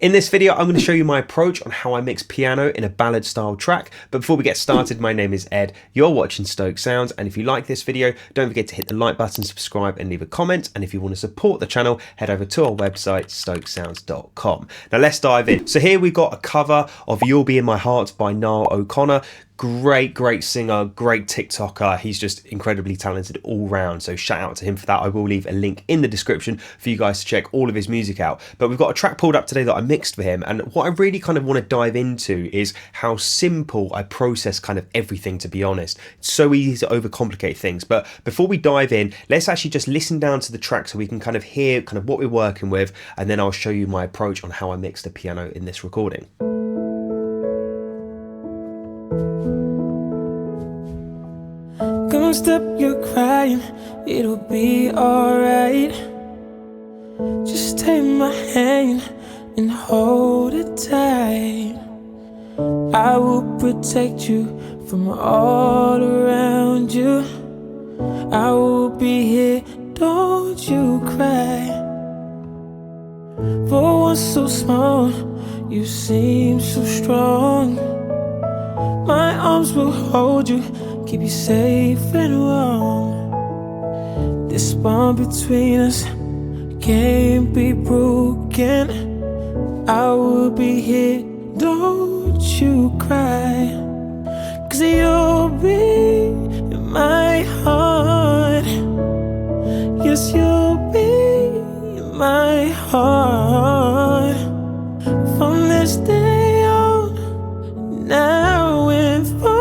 In this video, I'm going to show you my approach on how I mix piano in a ballad style track. But before we get started, my name is Ed, you're watching Stokes Sounds, and if you like this video, don't forget to hit the like button, subscribe and leave a comment. And if you want to support the channel, head over to our website, stokessounds.com. Now let's dive in. So here we've got a cover of You'll Be In My Heart by Niall O'Connor. Great singer, great TikToker. He's just incredibly talented all round. So shout out to him for that. I will leave a link in the description for you guys to check all of his music out. But we've got a track pulled up today that I mixed for him. And what I really kind of want to dive into is how simple I process kind of everything, to be honest. It's so easy to overcomplicate things. But before we dive in, let's actually just listen down to the track so we can kind of hear kind of what we're working with. And then I'll show you my approach on how I mix the piano in this recording. Come stop your crying, it'll be alright. Just take my hand and hold it tight. I will protect you from all around you. I will be here, don't you cry. For one so small, you seem so strong. My arms will hold you, keep you safe and warm. This bond between us can't be broken. I will be here, don't you cry. 'Cause you'll be in my heart. Yes, you'll be in my heart. From this day on, now and forevermore.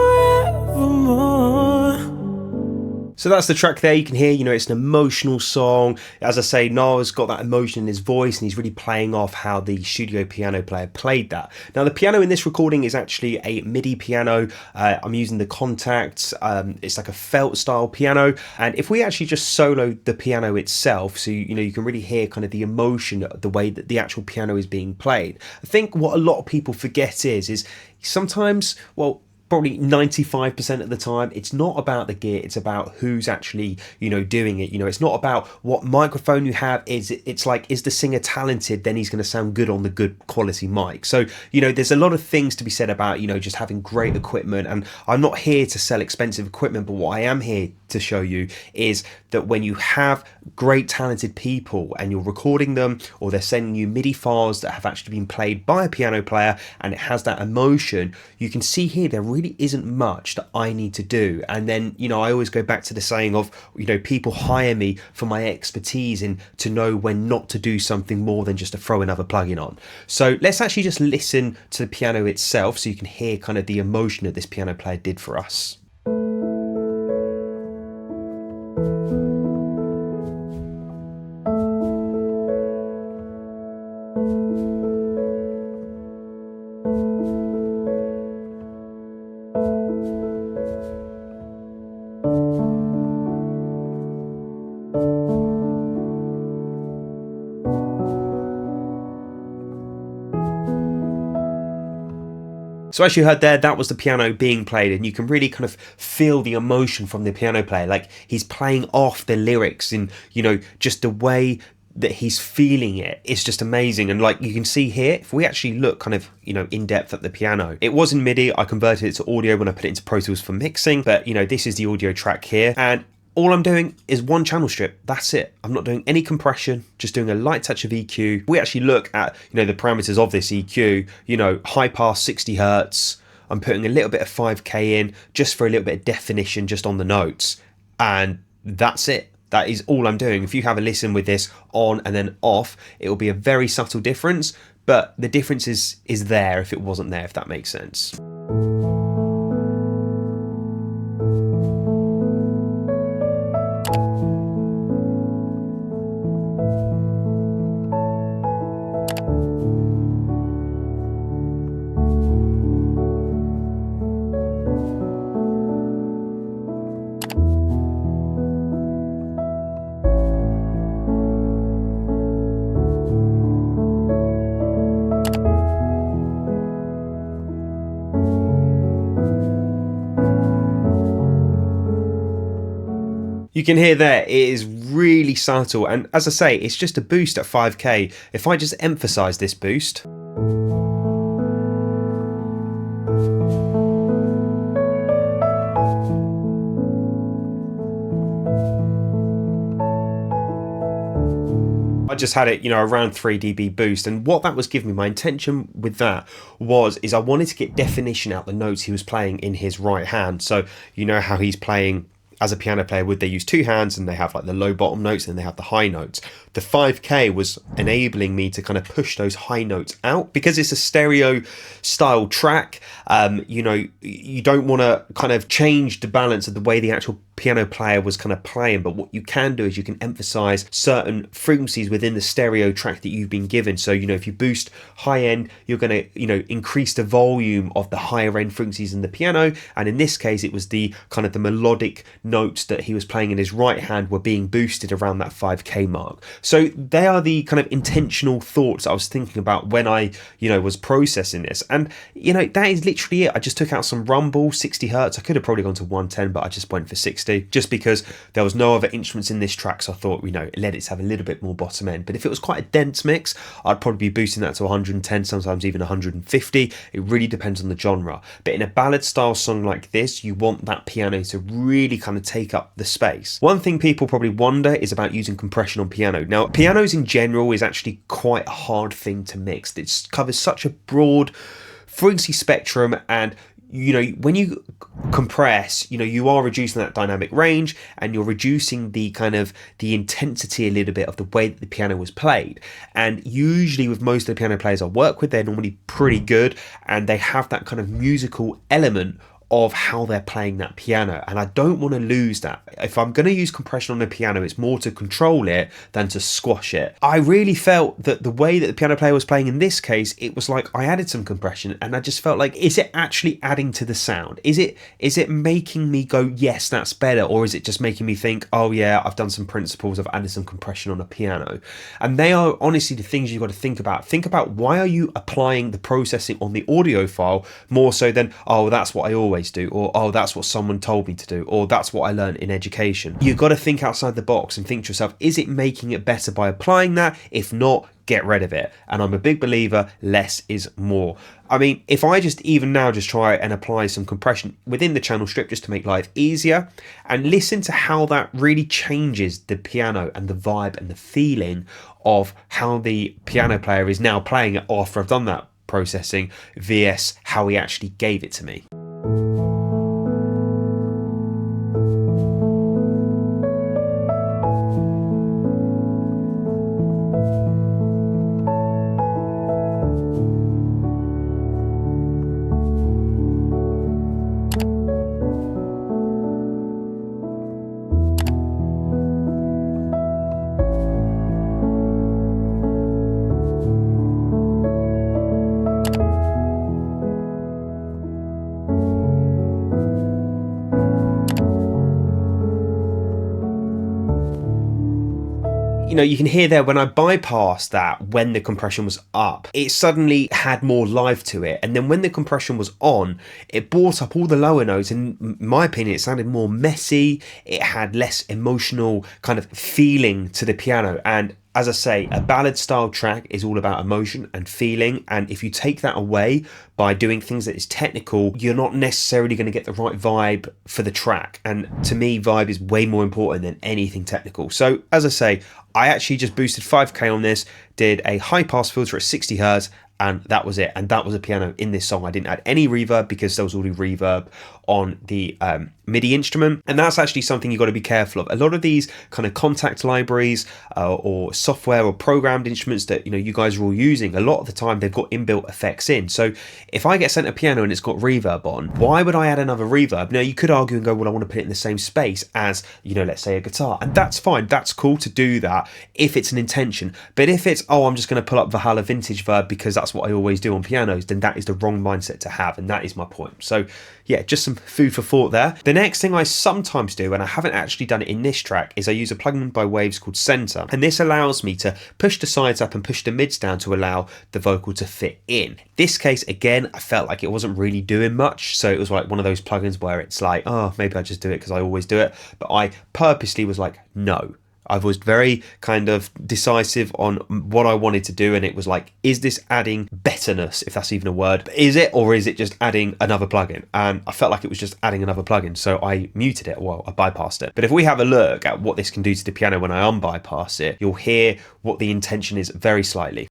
So that's the track there. You can hear, it's an emotional song. As I say, Niall's got that emotion in his voice and he's really playing off how the studio piano player played that. Now the piano in this recording is actually a MIDI piano. I'm using the Contacts. It's like a felt style piano. And if we actually just solo the piano itself, so you can really hear kind of the emotion, the way that the actual piano is being played. I think what a lot of people forget is sometimes, well, probably 95% of the time, it's not about the gear, it's about who's actually, doing it. It's not about what microphone you have. It's like, is the singer talented? Then he's going to sound good on the good quality mic. So, there's a lot of things to be said about, just having great equipment. And I'm not here to sell expensive equipment, but what I am here to show you is that when you have great talented people and you're recording them, or they're sending you MIDI files that have actually been played by a piano player and it has that emotion, you can see here there really isn't much that I need to do. And then I always go back to the saying of people hire me for my expertise in to know when not to do something more than just to throw another plugin on. So let's actually just listen to the piano itself so you can hear kind of the emotion that this piano player did for us. So as you heard there, that was the piano being played, and you can really kind of feel the emotion from the piano player. Like he's playing off the lyrics and, just the way that he's feeling it. It's just amazing. And like you can see here, if we actually look kind of, in depth at the piano, it was in MIDI. I converted it to audio when I put it into Pro Tools for mixing. But, this is the audio track here. And all I'm doing is one channel strip. That's it. I'm not doing any compression, just doing a light touch of EQ. We actually look at, the parameters of this EQ, high pass 60 Hertz. I'm putting a little bit of 5K in just for a little bit of definition just on the notes. And that's it. That is all I'm doing. If you have a listen with this on and then off, it will be a very subtle difference, but the difference is there if it wasn't there, if that makes sense. You can hear there, it is really subtle, and as I say, it's just a boost at 5K. If I just emphasize this boost, I just had it, around 3 dB boost, and what that was giving me, my intention with that is I wanted to get definition out the notes he was playing in his right hand. So you know how he's playing as a piano player, they use two hands and they have like the low bottom notes and they have the high notes. The 5K was enabling me to kind of push those high notes out because it's a stereo style track. You don't want to kind of change the balance of the way the actual piano player was kind of playing, but what you can do is you can emphasize certain frequencies within the stereo track that you've been given. So if you boost high end, you're going to increase the volume of the higher end frequencies in the piano, and in this case it was the kind of the melodic notes that he was playing in his right hand were being boosted around that 5K mark. So they are the kind of intentional thoughts I was thinking about when I was processing this, and that is literally it. I just took out some rumble 60 hertz. I could have probably gone to 110, but I just went for 60 just because there was no other instruments in this track, so I thought let it have a little bit more bottom end. But if it was quite a dense mix, I'd probably be boosting that to 110, sometimes even 150. It really depends on the genre. But in a ballad style song like this, you want that piano to really kind of take up the space. One thing people probably wonder is about using compression on piano. Now, pianos in general is actually quite a hard thing to mix. It covers such a broad frequency spectrum, and when you compress, you are reducing that dynamic range and you're reducing the kind of the intensity a little bit of the way that the piano was played. And usually with most of the piano players I work with, they're normally pretty good and they have that kind of musical element of how they're playing that piano, and I don't want to lose that. If I'm going to use compression on the piano, it's more to control it than to squash it. I really felt that the way that the piano player was playing in this case, it was like I added some compression and I just felt like, is it actually adding to the sound? Is it making me go, yes, that's better? Or is it just making me think, oh yeah, I've done some principles, I've added some compression on a piano? And they are honestly the things you've got to think about. Think about, why are you applying the processing on the audio file more so than, oh, that's what I always do, or oh, that's what someone told me to do, or that's what I learned in education. You've got to think outside the box and think to yourself, is it making it better by applying that? If not, get rid of it. And I'm a big believer, less is more. I mean, if I just try and apply some compression within the channel strip just to make life easier, and listen to how that really changes the piano and the vibe and the feeling of how the piano player is now playing it after I've done that processing vs how he actually gave it to me. You can hear there when I bypassed that, when the compression was up, it suddenly had more life to it. And then when the compression was on, it brought up all the lower notes. And in my opinion, it sounded more messy. It had less emotional kind of feeling to the piano. And as I say, a ballad style track is all about emotion and feeling, and if you take that away by doing things that is technical, you're not necessarily going to get the right vibe for the track. And to me, vibe is way more important than anything technical. So as I say, I actually just boosted 5K on this, did a high pass filter at 60 hertz, and that was it. And that was a piano in this song. I didn't add any reverb because there was already reverb on the MIDI instrument. And that's actually something you've got to be careful of. A lot of these kind of contact libraries or software or programmed instruments that you guys are all using, a lot of the time they've got inbuilt effects in. So if I get sent a piano and it's got reverb on, why would I add another reverb? Now you could argue and go, well, I want to put it in the same space as, let's say a guitar. And that's fine. That's cool to do that if it's an intention. But if it's, oh, I'm just going to pull up Valhalla Vintage Verb because that's what I always do on pianos, then that is the wrong mindset to have. And that is my point. So yeah, just some food for thought there. The next thing I sometimes do, and I haven't actually done it in this track, is I use a plugin by Waves called Center. And this allows me to push the sides up and push the mids down to allow the vocal to fit in. This case, again, I felt like it wasn't really doing much. So it was like one of those plugins where it's like, oh, maybe I just do it because I always do it. But I purposely was like, no. I was very kind of decisive on what I wanted to do, and it was like, is this adding betterness, if that's even a word? Is it, or is it just adding another plugin? And I felt like it was just adding another plugin, so I muted it. Well, I bypassed it. But if we have a look at what this can do to the piano when I unbypass it, you'll hear what the intention is very slightly.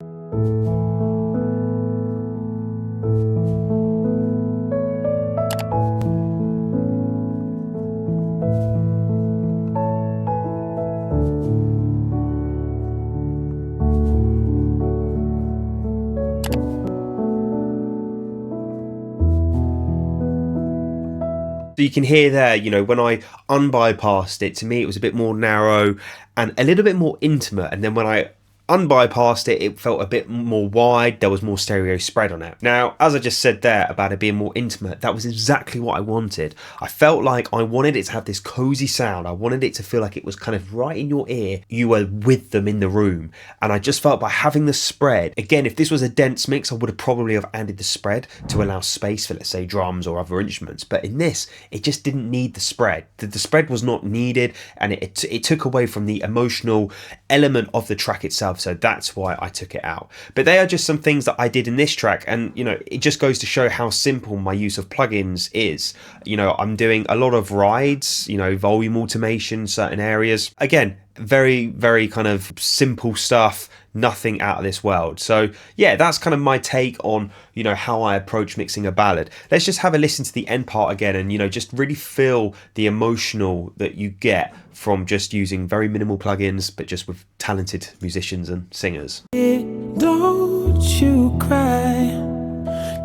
So you can hear there, you know, when I unbypassed it, to me it was a bit more narrow and a little bit more intimate. And then when I unbypassed it, it felt a bit more wide. There was more stereo spread on it. Now, as I just said there about it being more intimate, that was exactly what I wanted. I felt like I wanted it to have this cozy sound. I wanted it to feel like it was kind of right in your ear. You were with them in the room. And I just felt by having the spread, again, if this was a dense mix, I would have probably have added the spread to allow space for, let's say, drums or other instruments. But in this, it just didn't need the spread. The spread was not needed, and it took away from the emotional element of the track itself. So that's why I took it out. But they are just some things that I did in this track, and you know, it just goes to show how simple my use of plugins is. You know, I'm doing a lot of rides, you know, volume automation, certain areas. Again, very kind of simple stuff, nothing out of this world. So yeah, that's kind of my take on, you know, how I approach mixing a ballad. Let's just have a listen to the end part again, and you know, just really feel the emotional that you get from just using very minimal plugins, but just with talented musicians and singers. Don't you cry,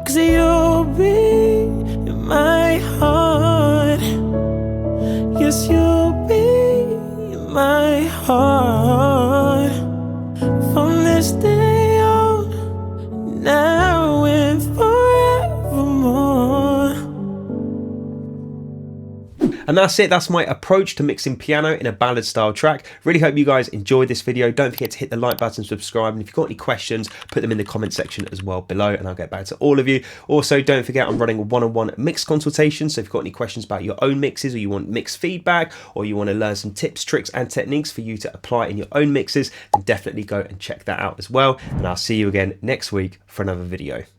'cause you'll be in my heart. Yes, you'll be in my heart from this day on, now and forevermore. And that's it. That's my approach to mixing piano in a ballad style track. Really hope you guys enjoyed this video. Don't forget to hit the like button, subscribe, and if you've got any questions, put them in the comment section as well below, and I'll get back to all of you. Also, don't forget I'm running a one-on-one mix consultation, so if you've got any questions about your own mixes, or you want mix feedback, or you want to learn some tips, tricks, and techniques for you to apply in your own mixes, then definitely go and check that out as well. And I'll see you again next week for another video.